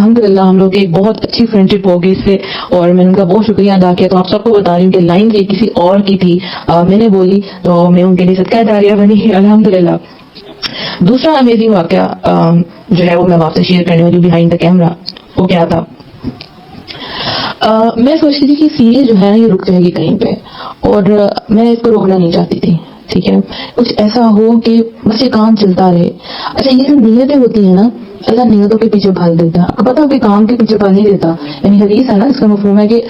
الحمدللہ ہم لوگ ایک بہت اچھی فرینڈشپ ہو گئی اس سے، اور میں نے ان کا بہت شکریہ ادا کیا. تو آپ سب کو بتا رہی ہوں کہ لائن یہ کسی اور کی تھی، میں نے بولی تو میں ان کے لیے صدقہ جاریہ بنی الحمدللہ. دوسرا امیزنگ واقعہ جو ہے وہ میں آپ سے شیئر کرنے والی بیہائنڈ دا کیمرہ. وہ کیا تھا، میں سوچتی تھی کہ سیریز جو ہے یہ رک جائے گی کہیں پہ، اور میں اس کو روکنا نہیں چاہتی تھی. ٹھیک ہے، کچھ ایسا ہو کہ بس یہ کام چلتا رہے. اچھا، یہ جو نیتیں ہوتی ہیں نا، اللہ نیتوں کے پیچھے بھاگ دیتا ہے. آپ کو پتا ہو کہ کام کے پیچھے بھاگ نہیں دیتا. یعنی حدیث ہے نا، اس کا مفہوم ہے کہ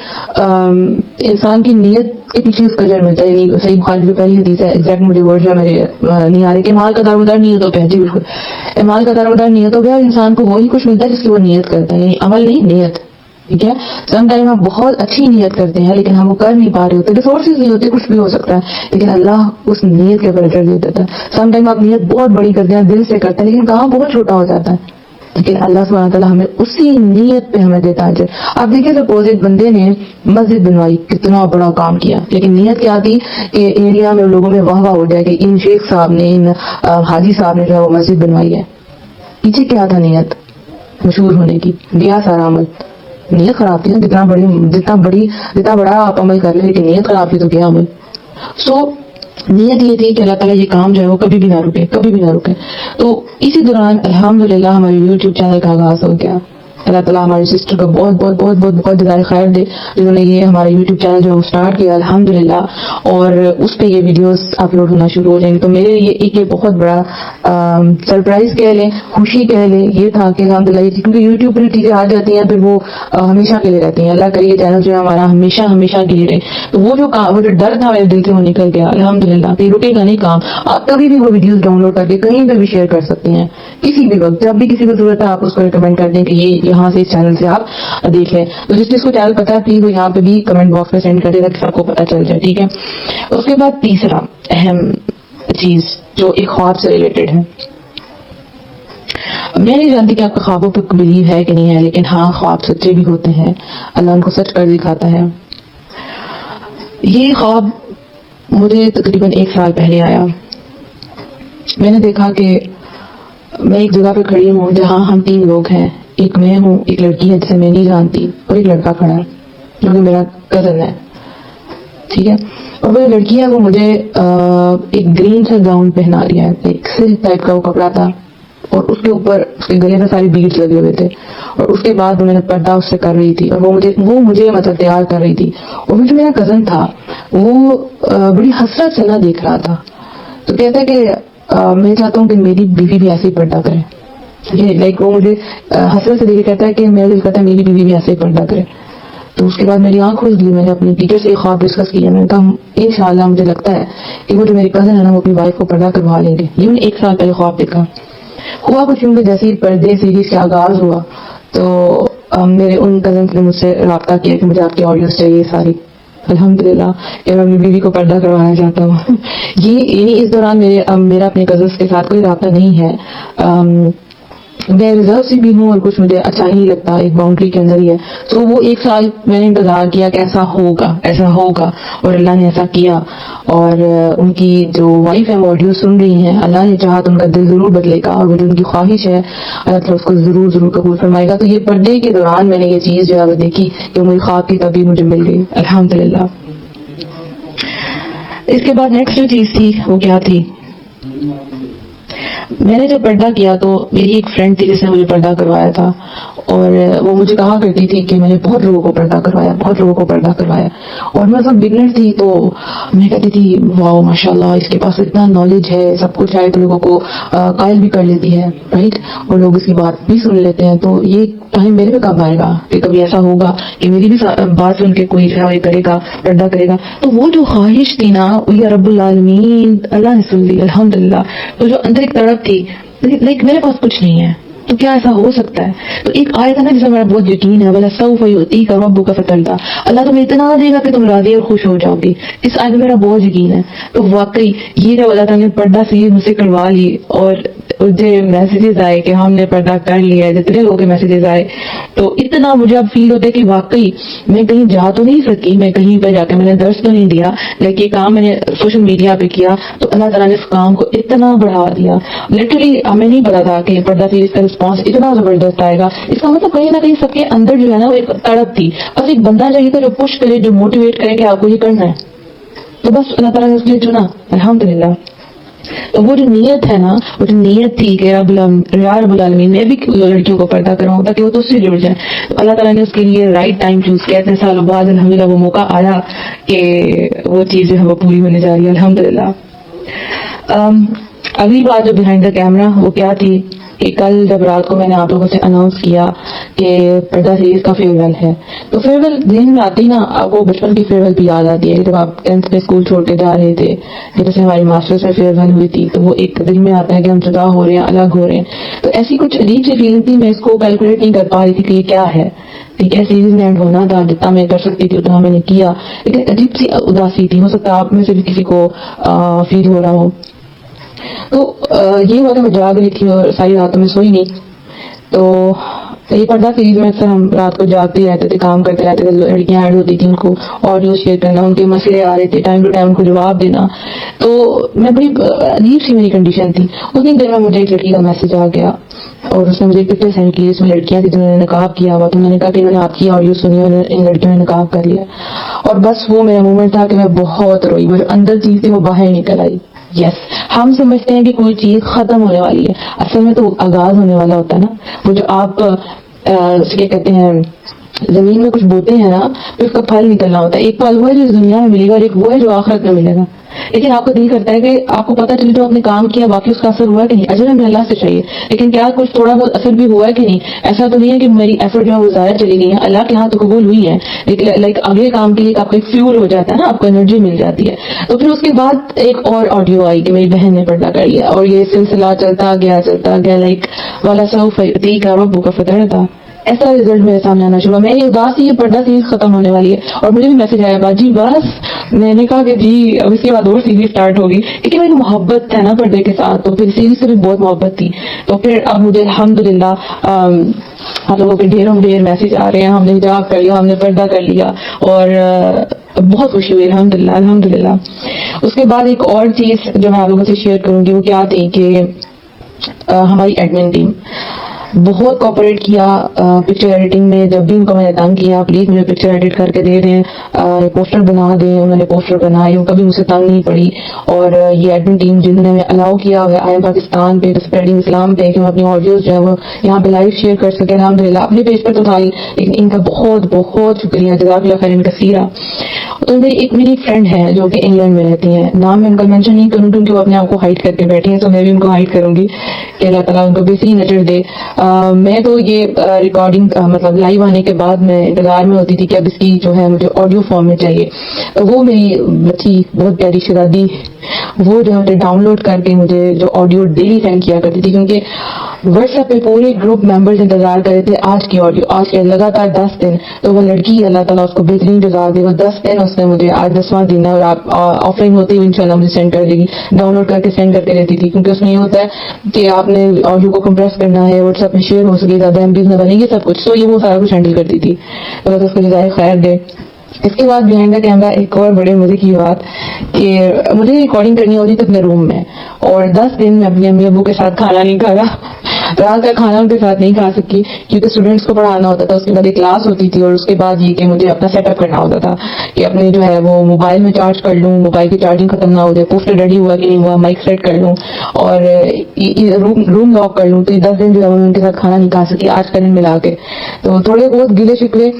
انسان کی نیت کے پیچھے اس کا اجر ملتا ہے. یعنی صحیح بخاری کی پہلی حدیث ہے، ایگزیکٹ مجھے ورڈ جو میرے نہیں آ رہے، کہ مال کا دارومدار نیتوں پہ ہے. جی بالکل، مال کا دارومدار نیتوں پہ ہے، اور انسان کو وہی کچھ ملتا ہے جس کی وہ نیت کرتا ہے. یعنی عمل نہیں، نیت. ٹھیک ہے، سم ٹائم ہم بہت اچھی نیت کرتے ہیں لیکن ہم وہ کر نہیں پا رہے ہوتے، ریسورسز نہیں ہوتے، کچھ بھی ہو سکتا ہے، لیکن اللہ اس نیت کے اوپر اجر دے دیتا ہے. سم ٹائم آپ نیت بہت بڑی کرتے ہیں، دل سے کرتے ہیں، لیکن کام بہت چھوٹا ہو جاتا ہے، لیکن اللہ سبحانہ تعالیٰ ہمیں اسی نیت پہ ہمیں دیتا ہے. آپ دیکھیں سپوز ایک بندے نے مسجد بنوائی، کتنا بڑا کام کیا، لیکن نیت کیا تھی کہ انڈیا میں لوگوں میں واہ واہ ہو جائے کہ ان شیخ صاحب نے، ان حاجی صاحب نے جو ہے وہ مسجد بنوائی ہے. پیچھے کیا تھا نیت؟ مشہور ہونے کی. گیا سارا عمل. نیت خراب تھی نا، جتنا بڑا آپ عمل کر لیں لیکن نیت خراب تھی تو کیا عمل. سو نیت یہ تھی کہ اللہ تعالیٰ یہ کام جو ہے وہ کبھی بھی نہ رکے، کبھی بھی نہ رکے. تو اسی دوران الحمدللہ ہمارے یوٹیوب چینل کا آغاز ہو گیا. اللہ تعالیٰ ہماری سسٹر کا بہت بہت بہت بہت بہت جزائے خیر دے جنہوں نے یہ ہمارا یوٹیوب چینل جو اسٹارٹ کیا الحمدللہ، اور اس پہ یہ ویڈیوز اپلوڈ ہونا شروع ہو جائیں گے. تو میرے لیے ایک یہ بہت بڑا سرپرائز کہہ لیں، خوشی کہہ لیں، یہ تھا کہ الحمدللہ، کیونکہ یوٹیوب پر چیزیں آ جاتی ہیں پھر وہ ہمیشہ کے لیے رہتی ہیں. اللہ کرے یہ چینل جو ہے ہمارا ہمیشہ ہمیشہ کے لیے رہے. تو وہ جو ڈر تھا میرے دل سے وہ نکل گیا الحمدللہ. کہ رکے گا نہیں کام. آپ کبھی بھی وہ ویڈیوز ڈاؤن لوڈ کر کے کہیں پہ بھی شیئر کر سکتے ہیں، کسی بھی وقت، جب بھی کسی کو ضرورت ہے آپ اس کو ریکمینڈ کر دیں کہ یہ یہاں سے اس چینل سے آپ دیکھ لیں. تو جس کو چینل پتا ہے پلیز وہ یہاں پہ بھی کمنٹ باکس میں سینڈ کر دے تاکہ سب کو پتا چل جائے. ٹھیک ہے، اس کے بعد تیسرا اہم چیز جو ایک خواب سے ریلیٹڈ ہے. میں نہیں جانتی کہ آپ کا خوابوں پہ بلیو ہے کہ نہیں ہے، لیکن ہاں، خواب سچے بھی ہوتے ہیں، اللہ ان کو سچ کر دکھاتا ہے. یہ خواب مجھے تقریباً 1 سال پہلے آیا. میں نے دیکھا کہ میں ایک جگہ پہ کھڑی ہوں جہاں ہم 3 لوگ ہیں. ایک میں ہوں، ایک لڑکی ہے جسے میں نہیں جانتی، اور ایک لڑکا کھڑا ہے جو کہ میرا کزن ہے. ٹھیک ہے، اور وہ لڑکی ہے وہ مجھے ایک گرین سا گاؤن پہنا رہی ہے، ایک سلک ٹائپ کا وہ کپڑا تھا، اور اس کے اوپر اس کے گلے میں ساری بیڈز لگے ہوئے تھے، اور اس کے بعد انہوں نے پردہ اس سے کر رہی تھی، اور وہ مجھے مطلب تیار کر رہی تھی. اور وہ جو میرا کزن تھا وہ بڑی حسرت سے نہ دیکھ رہا تھا. تو کہتا ہے کہ میں چاہتا ہوں کہ میری بیوی بھی ایسے ہی پردہ کرے. لائک وہ مجھے حسرت سے دیکھ کہتا ہے کہ میرا دل کرتا ہے میری بیوی بھی ایسے ہی پردہ کرے. تو اس کے بعد میری آنکھ کھل گئی. میں نے اپنی ٹیچر سے یہ خواب ڈسکس کیا. میں نے کہا انشاءاللہ مجھے لگتا ہے کہ وہ جو میری کزن ہے نا وہ اپنی وائف کو پردہ کروا لیں گے. یہ میں نے 1 سال پہلے خواب دیکھا. ہوا کچھ یوں کہ جیسے ہی پردے سیریز کا آغاز ہوا تو میرے ان کزنس نے مجھ سے رابطہ کیا کہ مجھے آپ کی آڈیوز چاہیے ساری. الحمدللہ کہ میں اپنی بیوی کو پردہ کروانا چاہتا ہوں. یعنی اس دوران میرا اپنے کزنس کے ساتھ کوئی رابطہ نہیں ہے. میں ریزرو سی بھی ہوں اور کچھ مجھے اچھا ہی نہیں لگتا، ایک باؤنڈری کے اندر ہی ہے. تو وہ 1 سال میں نے انتظار کیا کہ ایسا ہوگا، اور اللہ نے ایسا کیا. اور ان کی جو وائف ہے وہ آڈیو سن رہی ہیں. اللہ نے چاہا تو ان کا دل ضرور بدلے گا، اور وہ جو ان کی خواہش ہے اللہ تعالیٰ اس کو ضرور قبول فرمائے گا. تو یہ پردے کے دوران میں نے یہ چیز جو ہے وہ دیکھی کہ میری خواب کی تعبیر مجھے مل گئی الحمدللہ. اس کے بعد نیکسٹ جو چیز تھی وہ کیا تھی، میں نے جب پردہ کیا تو میری ایک فرینڈ تھی جس نے مجھے پردہ کروایا تھا، اور وہ مجھے کہا کرتی تھی کہ میں نے بہت لوگوں کو پردہ کروایا. اور میں سب بگنر تھی تو میں کہتی تھی واو ماشاءاللہ اس کے پاس اتنا نالج ہے، سب کچھ ہے، تو لوگوں کو قائل بھی کر لیتی ہے، رائٹ، اور لوگ اس کی بات بھی سن لیتے ہیں. تو یہ ٹائم میرے پہ کب آئے گا کہ کبھی ایسا ہوگا کہ میری بھی بات سن کے کوئی کرے گا، پردہ کرے گا. تو وہ جو خواہش تھی نا یا رب العالمین اللہ نے سن لی الحمدللہ. تو جو اندر ایک تڑپ تھی لائک میرے پاس کچھ نہیں ہے تو کیا ایسا ہو سکتا ہے. تو ایک آیت ہے نا جس میں میرا بہت یقین ہے، وَلَسَوْفَ يُؤْتِيكَ رَبُّكَ فَتَرْضَىٰ، اللہ تمہیں اتنا دے گا کہ تم راضی اور خوش ہو جاؤ گی. اس آیت میں میرا بہت یقین ہے. تو واقعی یہ جو اللہ تعالیٰ نے پردہ سے مجھ سے کروا لی، اور مجھے میسیجز آئے کہ ہم نے پردہ کر لیا ہے، جتنے لوگوں کے میسیجز آئے تو اتنا مجھے اب فیل ہوتا ہے کہ واقعی میں کہیں جا تو نہیں سکی، میں کہیں پہ جا کے میں نے درس تو نہیں دیا، لیکن یہ کام میں نے سوشل میڈیا پہ کیا تو اللہ تعالیٰ نے اس کام کو اتنا بڑھا دیا. لٹرلی ہمیں نہیں پتا تھا کہ پردہ سیریز کا رسپانس اتنا زبردست آئے گا. اس کا مطلب کہیں نہ کہیں سب کے اندر جو ہے نا وہ ایک تڑپ تھی، بس ایک بندہ چاہیے تھا جو پش کرے، جو موٹیویٹ کرے کہ آپ کو یہ کرنا ہے. تو بس اللہ تعالیٰ نے اس کے لیے چنا، الحمدللہ. تو وہ جو نیت ہے نا، وہ جو نیت تھی کہ رب العالمین میں بھی لڑکیوں کو پردہ کراؤں تاکہ وہ تو اس سے جڑ جائیں، تو اللہ تعالیٰ نے اس کے لیے رائٹ ٹائم چوز کیا. اتنے سالوں بعد الحمدللہ وہ موقع آیا کہ وہ چیز جو ہے وہ پوری ہونے جا رہی ہے الحمدللہ. اگلی بات جو بیہائنڈ دا کیمرا وہ کیا تھی کہ کل جب رات کو میں نے آپ لوگوں سے اناؤنس کیا کہ پردہ سیریز کا فیئر ویل ہے، تو فیئر ویل ذہن میں آتی نا، آپ کو بچپن کی فیئر ویل بھی یاد آتی ہے جب آپ 10th میں اسکول چھوڑ کے جا رہے تھے، جیسے ہماری ماسٹرز میں فیئر ویل ہوئی تھی تو وہ ایک دل میں آتا ہے کہ ہم جدا ہو رہے ہیں، الگ ہو رہے ہیں. تو ایسی کچھ عجیب سی فیلنگ تھی، میں اس کو کیلکولیٹ نہیں کر پا رہی تھی کہ یہ کیا ہے. ٹھیک ہے، سیریز میں اینڈ ہونا تھا، جتنا میں کر سکتی تھی اتنا میں نے کیا، لیکن عجیب سی اداسی تھی. ہو سکتا ہے آپ میں سے بھی کسی کو فیل ہو رہا ہو. تو یہ ہوا کہ میں جاگ رہی تھی اور ساری راتوں میں سوئی نہیں. تو یہ پردہ سیریز میں اکثر ہم رات کو جاگتے رہتے تھے، کام کرتے رہتے تھے، لڑکیاں ایڈ ہوتی تھیں، ان کو آڈیو شیئر کرنا، ان کے مسئلے آ رہے تھے، ٹائم ٹو ٹائم ان کو جواب دینا. تو میں بڑی عجیب سی میری کنڈیشن تھی. اسی دن میں مجھے ایک لڑکی کا میسج آ گیا اور اس نے مجھے ایک پکچر سینڈ کی، اس میں لڑکیاں تھیں جنہوں نے نقاب کیا ہوا. تو انہوں نے کہا کہ انہوں نے آپ کی آڈیو سنی اور ان لڑکیوں نے نقاب کر لیا. اور بس وہ میرا مومنٹ تھا کہ میں بہت روئی، وہ جو اندر چیز تھی وہ باہر نکل آئی. یس، ہم سمجھتے ہیں کہ کوئی چیز ختم ہونے والی ہے، اصل میں تو آغاز ہونے والا ہوتا ہے نا. وہ جو آپ کیا کہتے ہیں زمین میں کچھ بوتے ہیں نا، پھر اس کا پھل نکلنا ہوتا ہے. ایک پھل وہ ہے جو اس دنیا میں ملے گا اور ایک وہ ہے جو آخرت میں ملے گا. لیکن آپ کو دل کرتا ہے کہ آپ کو پتہ چلے تو آپ نے کام کیا، باقی اس کا اثر ہوا کہ نہیں. اجر ہمیں اللہ سے چاہیے، لیکن کیا کچھ تھوڑا بہت اثر بھی ہوا ہے کہ نہیں. ایسا تو نہیں ہے کہ میری ایفرٹ جو ہے وہ ضائع چلی گئی ہے، اللہ کے ہاں تو قبول ہوئی ہے، لیکن لائک اگلے کام کے لیے آپ کو ایک فیول ہو جاتا ہے نا، آپ کو انرجی مل جاتی ہے. تو پھر اس کے بعد ایک اور آڈیو آئی کہ میری بہن نے پردہ کر لیا، اور یہ سلسلہ چلتا گیا لائک والا سوف یؤتیک ربک فترضی. ایسا رزلٹ میرے سامنے آنا شروع. میں یہ اداس تھی، یہ پردہ سیریز ختم ہونے والی ہے، اور مجھے بھی میسج آیا باجی بس. میں نے کہا کہ جی اب اس کے بعد اور سیریز اسٹارٹ ہوگی، کیونکہ میری محبت ہے نا پردے کے ساتھ، تو پھر سیریز سے بھی بہت محبت تھی. تو پھر اب مجھے الحمدللہ آپ لوگوں کے ڈھیروں ڈھیر میسج آ رہے ہیں، ہم نے حجاب کر لیا، ہم نے پردہ کر لیا، اور بہت خوشی ہوئی الحمدللہ. اس کے بعد ایک اور چیز جو میں آپ لوگوں سے شیئر کروں گی وہ کیا تھی کہ ہماری ایڈمن ٹیم بہت کوآپریٹ کیا پکچر ایڈیٹنگ میں. جب بھی ان کو میں نے تنگ کیا پلیز مجھے پکچر ایڈٹ کر کے دے دیں، پوسٹر بنا دیں، انہوں نے پوسٹر بنائے، کبھی مجھ سے تنگ نہیں پڑی. اور یہ ایڈمن ٹیم جنہوں نے ہمیں الاؤ کیا ہوا ہے آئی ایم پاکستان پہ، اسپریڈنگ اسلام پہ، کہ ہم اپنی آڈیوز جو ہے وہ یہاں پہ لائیو شیئر کر سکیں الحمدللہ. اپنے پیج پر تو تھا ہی، لیکن ان کا بہت بہت شکریہ، جزاک اللہ خیر کثیرا. تو میری فرینڈ ہے جو کہ انگلینڈ میں رہتی ہیں، نام میں ان کا مینشن نہیں کروں کیونکہ وہ اپنے آپ کو ہائڈ کر کے بیٹھی ہیں، تو میں بھی ان کو ہائڈ کروں گی کہ اللہ تعالیٰ ان کو بہترین نظر دے. میں تو یہ ریکارڈنگ مطلب لائیو آنے کے بعد میں انتظار میں ہوتی تھی کہ اب اس کی جو ہے مجھے آڈیو فارم میں چاہیے. وہ میری بچی بہت پیاری شہزادی، وہ جو ہے ڈاؤن لوڈ کر کے مجھے جو آڈیو ڈیلی سینڈ کیا کرتی تھی، کیونکہ واٹس ایپ پہ پورے گروپ ممبرز انتظار کر رہے تھے آج کی آڈیو، آج کے لگاتار 10 دن. تو وہ لڑکی اللہ تعالیٰ اس کو بہترین جزا دے، وہ 10 دن اس نے مجھے آج 10واں دن ہے، اور آپ آف لائن ہوتے ہوئے انشاءاللہ مجھے سینڈ کر دے گی، ڈاؤن لوڈ کر کے سینڈ کرتے رہتی تھی. کیونکہ اس میں یہ ہوتا ہے کہ آپ نے آڈیو کو کمپریس کرنا ہے، واٹس ایپ میں شیئر ہو سکے، زیادہ ایم بیز نہ بنے گی سب کچھ. تو یہ وہ سارا کچھ ہینڈل کرتی تھی، تو اس کو جزائے خیر دے. اس کے بعد بیہائنڈ دا کیمرہ ایک اور بڑے مزے کی بات کہ مجھے ریکارڈنگ کرنی ہوتی تھی اپنے روم میں، اور 10 دن میں اپنے امی ابو کے ساتھ کھانا نہیں کھایا. رات کا کھانا ان کے ساتھ نہیں کھا سکی کیونکہ اسٹوڈینٹس کو پڑھانا ہوتا تھا. اس کے بعد ایک کلاس ہوتی تھی، اور اس کے بعد یہ کہ مجھے اپنا سیٹ اپ کرنا ہوتا تھا کہ اپنے جو ہے وہ موبائل میں چارج کر لوں، موبائل کی چارجنگ ختم نہ ہو جائے، پوسٹر ریڈی ہوا کہ نہیں ہوا، مائک سیٹ کر لوں، اور روم لاک کر لوں. تو یہ 10 دن جو ہے میں ان کے ساتھ کھانا نہیں کھا سکی آج کا دن ملا کے. تو تھوڑے بہت گلے شکوے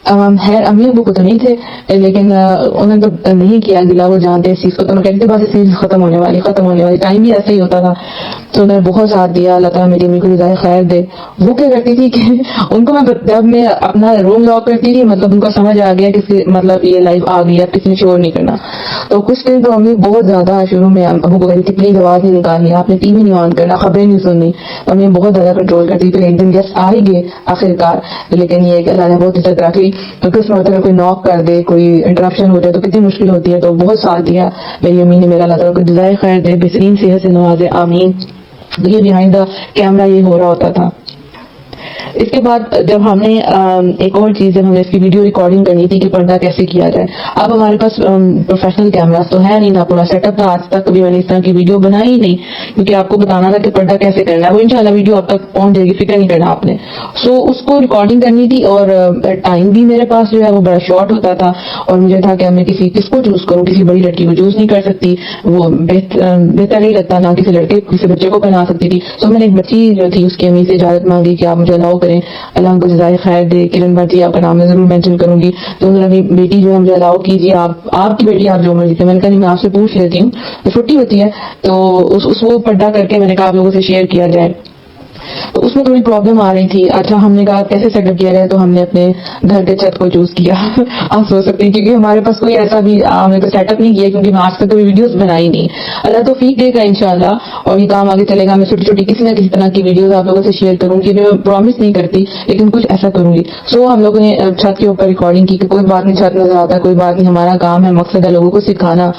خیر امی ابو کو تو نہیں تھے، لیکن انہوں نے تو نہیں کیا گلا، وہ جانتے اس چیز کو. تو میں کہتے بس چیز ختم ہونے والی، ٹائم بھی ایسے ہی ہوتا تھا. تو انہوں نے بہت ساتھ دیا، اللہ تعالیٰ میری امی کو جزائے خیر دے. وہ کیا کرتی تھی کہ ان کو جب میں اپنا روم لاک کرتی تھی، مطلب ان کو سمجھ آ گیا کہ مطلب یہ لائف آ گئی، اب کسی نے شور نہیں کرنا. تو کچھ دن تو امی بہت زیادہ شروع میں ابو کو کہتی تھی پلیز آواز نہیں نکالنی، آپ نے ٹی وی نہیں آن کرنا، خبریں نہیں سننی. تو امی بہت زیادہ کنٹرول کرتی. پھر ایک دن گیسٹ آ ہی گئے آخرکار، لیکن یہ کہ اللہ نے بہت عزت رکھی، کیونکہ اس میں اگر کوئی ناک کر دے، کوئی انٹرپشن ہو جائے تو کتنی مشکل ہوتی ہے. تو بہت ساتھ دیا میری امی نے میرا، اللہ تعالیٰ کو جزائے خیر دے، بہترین صحت سے نوازے، آمین. یہ بیہائنڈ دا کیمرہ یہ ہو رہا ہوتا تھا. اس کے بعد جب ہم نے ایک اور چیز جب ہم نے اس کی ویڈیو ریکارڈنگ کرنی تھی کہ پردہ کیسے کیا جائے. اب ہمارے پاس پروفیشنل کیمراز تو ہے نہیں تھا, پورا سیٹ اپ تھا. آج تک کبھی میں نے اس طرح کی ویڈیو بنائی ہی نہیں, کیونکہ آپ کو بتانا تھا کہ پردہ کیسے کرنا ہے. وہ انشاءاللہ ویڈیو آپ تک پہنچ جائے گی, فکر نہیں کرنا آپ نے. سو اس کو ریکارڈنگ کرنی تھی اور ٹائم بھی میرے پاس جو ہے وہ بڑا شارٹ ہوتا تھا, اور مجھے تھا کہ میں کس کو چوز کروں. کسی بڑی لڑکی کو چوز نہیں کر سکتی, وہ بہتر نہیں لگتا, نہ کسی لڑکے کسی بچے کو پہنا سکتی تھی. سو میں نے ایک بچی جو تھی اس کی امی سے اجازت مانگی کہ آپ مجھے الاؤ کریں, اللہ کو جزائے خیر دے. کرن بھٹی آپ کا نام میں ضرور مینشن کروں گی. تو میری بیٹی جو ہے مجھے الاؤ کیجیے, آپ کی بیٹی آپ جو مرضی تھے. میں نے کہا میں آپ سے پوچھ لیتی ہوں, چھٹی ہوتی ہے تو اس کو پردہ کر کے میں نے کہا آپ لوگوں سے شیئر کیا جائے. تو اس میں تھوڑی پرابلم آ رہی تھی. اچھا ہم نے کہا کیسے سیٹ اپ کیا جائے, تو ہم نے اپنے گھر کے چھت کو چوز کیا. آپ سوچ سکتے ہیں کیونکہ ہمارے پاس کوئی ایسا بھی ہم نے کوئی سیٹ اپ نہیں کیا, کیونکہ میں آج تک کوئی ویڈیوز بنائی نہیں. اللہ توفیق دے گا انشاءاللہ, اور یہ کام آگے چلے گا. میں چھوٹی چھوٹی کسی نہ کسی طرح کی ویڈیوز آپ لوگوں سے شیئر کروں گی. میں پرومس نہیں کرتی لیکن کچھ ایسا کروں گی. سو ہم لوگوں نے چھت کے اوپر ریکارڈنگ کی کہ کوئی بات نہیں, چھت نظر آتا ہے کوئی بات نہیں, ہمارا کام ہے, مقصد ہے لوگوں کو سکھانا.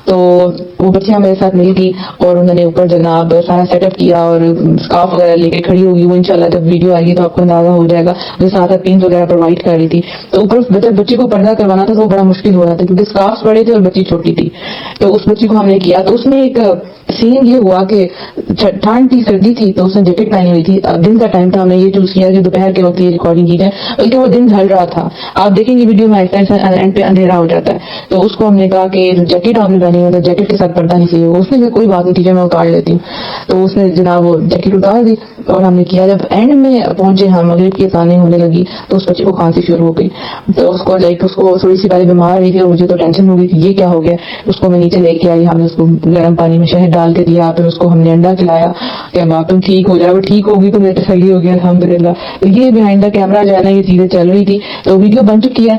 تو وہ بچیاں میرے ساتھ مل گئی اور انہوں نے اوپر جناب سارا سیٹ اپ کیا اور اسکارف وغیرہ لے کے کھڑی ہوگی. وہ انشاءاللہ جب ویڈیو آئے گی تو آپ کو اندازہ ہو جائے گا. جو ساتھ پینس وغیرہ پرووائڈ کر رہی تھی, تو اوپر بچی کو پردہ کروانا تھا تو وہ بڑا مشکل ہو رہا تھا کیونکہ اسکارف بڑے تھے اور بچی چھوٹی تھی. تو اس بچی کو ہم نے کیا, تو اس میں ایک سین یہ ہوا کہ ٹھنڈ تھی, سردی تھی, تو اس نے جیکٹ پہنی ہوئی تھی. اب دن کا ٹائم تھا, ہم نے یہ چوز کیا کہ دوپہر کے وقت یہ ریکارڈنگ کی جائے, بلکہ وہ دن ڈھل رہا تھا. آپ دیکھیں گے ویڈیو میں اینڈ پہ اندھیرا ہو جاتا ہے. تو اس کو ہم نے کہا کہ جیکٹ آپ نے پہنی ہوئی, تو جیکٹ کے ساتھ پردہ نہیں چاہیے. اس نے کوئی بات نہیں ٹیچر, میں اتار لیتی ہوں. تو اس نے جناب وہ جیکٹ اتار دی اور ہم نے کیا. جب اینڈ میں پہنچے ہم, مغرب کی اذانیں ہونے لگی, تو اس بچے کو کھانسی شروع ہو گئی. تو اس کو تھوڑی سی پہلے بیمار رہی تھی اور مجھے تو ٹینشن ہو گئی کہ یہ کیا ہو گیا. اس کو میں نیچے لے کے آئی, ہم نے اس کو گرم پانی میں شہد ڈال کے دیا, پھر اس کو ہم نے انڈا کھلایا کہ اب تم ٹھیک ہو جائے. وہ ٹھیک ہوگی تو میری تسلی ہو گیا الحمدللہ. تو یہ بیہائنڈ دا کیمرہ جو ہے نا, یہ چیزیں چل رہی تھی. تو ویڈیو بن چکی ہے,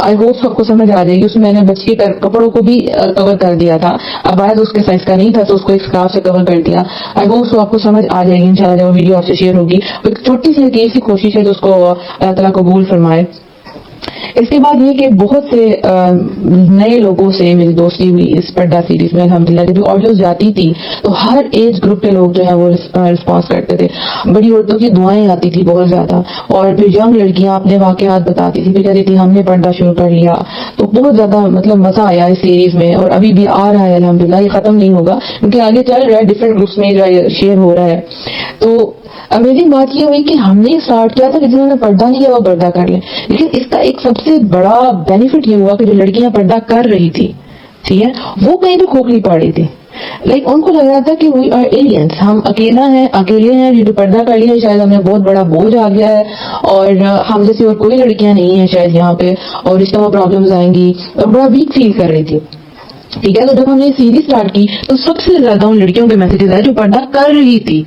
آئی ہوپ سب کو سمجھ آ جائے گی. اس میں نے بچی کے کپڑوں کو بھی کور کر دیا تھا. اب آیا تو اس کے سائز کا نہیں تھا, تو اس کو ایک اسکارف سے کور کر دیا. آئی ہوپ سو آپ کو سمجھ آ جائے گی انشاءاللہ جب وہ ویڈیو آپ سے شیئر ہوگی. ایک چھوٹی سی ایسی کوشش ہے جو اس کو اللہ تعالیٰ قبول فرمائے. اس کے بعد یہ کہ بہت سے نئے لوگوں سے میری دوستی ہوئی اس پردہ سیریز میں الحمدللہ. جب آڈیوز جاتی تھی تو ہر ایج گروپ کے لوگ جو ہے وہ رسپانس کرتے تھے. بڑی عورتوں کی دعائیں آتی تھی بہت زیادہ, اور پھر ینگ لڑکیاں اپنے واقعات بتاتی تھی, پھر کہتی تھی ہم نے پردہ شروع کر لیا. تو بہت زیادہ مزہ آیا اس سیریز میں, اور ابھی بھی آ رہا ہے الحمدللہ. یہ ختم نہیں ہوگا کیونکہ آگے چل رہا ہے, ڈفرینٹ گروپس میں جو شیئر ہو رہا ہے. تو امیزنگ بات یہ ہوئی کہ ہم نے اسٹارٹ کیا تھا کہ جنہوں نے پردہ نہیں کیا وہ پردہ کر لیں, لیکن اس کا ایک سب سے بڑا بینیفٹ یہ ہوا کہ جو لڑکیاں پردہ کر رہی تھی, ٹھیک ہے, وہ کہیں بھی کھوکھلی پڑ رہی تھی. لائک ان کو لگ رہا تھا کہ وی آر ایلینس, ہم اکیلے ہیں جو پردہ کر لیا, شاید ہمیں بہت بڑا بوجھ آ گیا ہے اور ہم جیسی اور کوئی لڑکیاں نہیں ہیں شاید یہاں پہ, اور اس طرح پرابلمز آئیں گی, اور بڑا ویک فیل کر رہی تھی. ٹھیک ہے, تو جب ہم نے سیریز اسٹارٹ کی تو سب سے زیادہ ان لڑکیوں کے میسیجز آئے جو پردہ کر رہی تھی,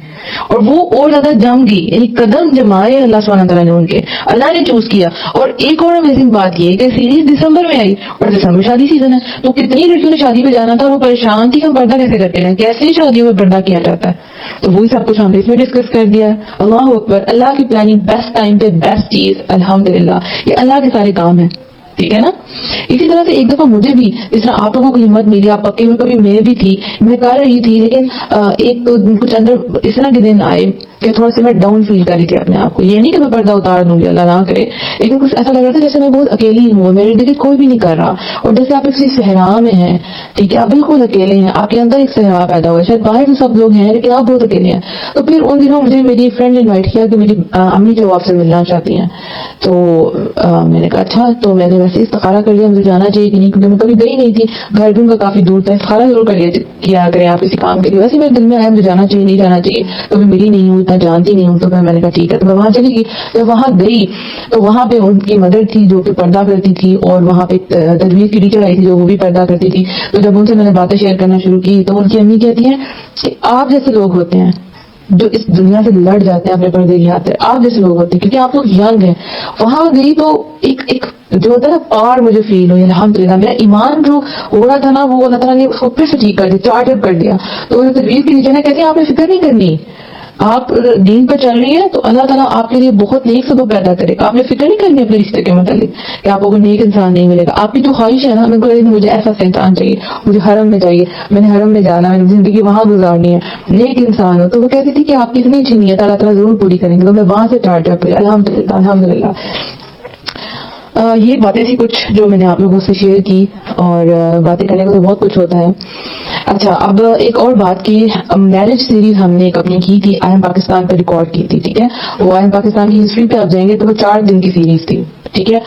اور وہ اور زیادہ جم گئی, یعنی قدم جمائے اللہ سبحانہ تعالیٰ نے ان کے, اللہ نے چوز کیا. اور ایک اور امیزنگ بات یہ کہ سیریز دسمبر میں آئی اور دسمبر شادی سیزن ہے, تو کتنی لڑکیوں نے شادی پہ جانا تھا, وہ پریشان تھی کہ ہم پردہ کیسے کرتے ہیں, کیسے شادیوں میں پردہ کیا جاتا ہے. تو وہی سب کچھ ہم نے اس میں ڈسکس کر دیا. اللہ اکبر, اللہ کی پلاننگ بیسٹ ٹائم پہ بیسٹ چیز الحمدللہ. یہ اللہ کے سارے کام ہیں, ٹھیک ہے نا. اسی طرح سے ایک دفعہ مجھے بھی اس طرح آپ لوگوں کو ہمت ملی, آپ پکے میں, کبھی میں بھی تھی, میں کر رہی تھی, لیکن ایک تو کچھ اندر اس طرح کے دن آئے کہ تھوڑا سا میں ڈاؤن فیل کر رہی تھی اپنے آپ کو. یہ نہیں کہ میں پردہ اتار دوں گی, اللہ نہ کرے, لیکن کچھ ایسا لگ رہا تھا جیسے میں بہت اکیلی ہوں, میرے دیکھے کوئی بھی نہیں کر رہا, اور جیسے آپ کسی صحرا میں ہیں, ٹھیک ہے, آپ بالکل اکیلے ہیں, آپ کے اندر ایک صحرا پیدا ہوا ہے, شاید باہر سب لوگ ہیں لیکن آپ بہت اکیلے ہیں. تو پھر ان دنوں مجھے میری فرینڈ نے انوائٹ کیا کہ میری امی جو آپ سے ملنا چاہتی ہیں. تو میں نے کہا اچھا. تو میں نے ویسے استخارہ کر لیا مجھے جانا چاہیے کہ نہیں, کیونکہ میں کبھی گئی نہیں تھی, گھر بھی ان کا کافی دور تھا. استخارہ ضرور کیا کریں آپ کسی کام کے لیے. ویسے میرے دل میں آیا مجھے جانا چاہیے نہیں جانا چاہیے, کبھی ملی نہیں ہوں, اتنا جانتی نہیں ہوں. تو میں نے کہا ٹھیک ہے, تو میں وہاں چلی گئی. جب وہاں گئی تو وہاں پہ ان کی مدر تھی جو کہ پردہ کرتی تھی, اور وہاں پہ تجویز کی ٹیچر آئی تھی جو وہ بھی پردہ کرتی تھی. تو جب ان سے میں نے باتیں شیئر کرنا شروع کی تو ان کی امی کہتی ہیں کہ آپ جیسے لوگ ہوتے ہیں جو اس دنیا سے لڑ جاتے ہیں اپنے پردے کی خاطر, آپ جیسے لوگ ہوتے ہیں, کیونکہ آپ لوگ ینگ ہیں. وہاں گئی تو ایک جو ہوتا ہے نا پار مجھے فیل ہوئی الحمدللہ. میرا ایمان جو ہو رہا تھا نا وہ اللہ تعالیٰ نے اس کو پھر سے ٹھیک کر دیا, چارج اپ کر دیا. تو تجویز کی ٹیچر نے کہتے ہیں آپ نے فکر نہیں کرنی, آپ دین پر چل رہی ہے تو اللہ تعالیٰ آپ کے لیے بہت نیک سبب پیدا کرے گا. آپ نے فکر نہیں کرنی اپنے رشتے کے متعلق کہ آپ کو کوئی نیک انسان نہیں ملے گا. آپ کی جو خواہش ہے نا مجھے ایسا انسان چاہیے, مجھے حرم میں چاہیے, میں نے حرم میں جانا, میں نے زندگی وہاں گزارنی ہے, نیک انسان ہو, تو وہ کہتی تھی کہ آپ کی اتنی اچھی نیت اللہ تعالیٰ ضرور پوری کریں گے. تو میں وہاں سے اسٹارٹ کیا, الحمدللہ. یہ باتیں تھی کچھ جو میں نے آپ لوگوں سے شیئر کی, اور باتیں کرنے کو تو بہت کچھ ہوتا ہے. اچھا, اب ایک اور بات کی, میرج سیریز ہم نے ایک اپنی کی تھی, آئی ایم پاکستان پہ ریکارڈ کی تھی, ٹھیک ہے. وہ آئی ایم پاکستان کی ہسٹری پہ آپ جائیں گے تو وہ 4 دن کی سیریز تھی, ٹھیک ہے.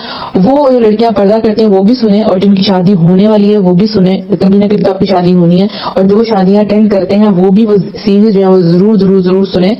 وہ لڑکیاں پردہ کرتے ہیں وہ بھی سنیں, اور جن کی شادی ہونے والی ہے وہ بھی سنیں, کبھی نہ کبھی آپ کی شادی ہونی ہے, اور جو شادیاں اٹینڈ کرتے ہیں وہ بھی وہ سیریز جو ہے وہ ضرور ضرور ضرور سنیں.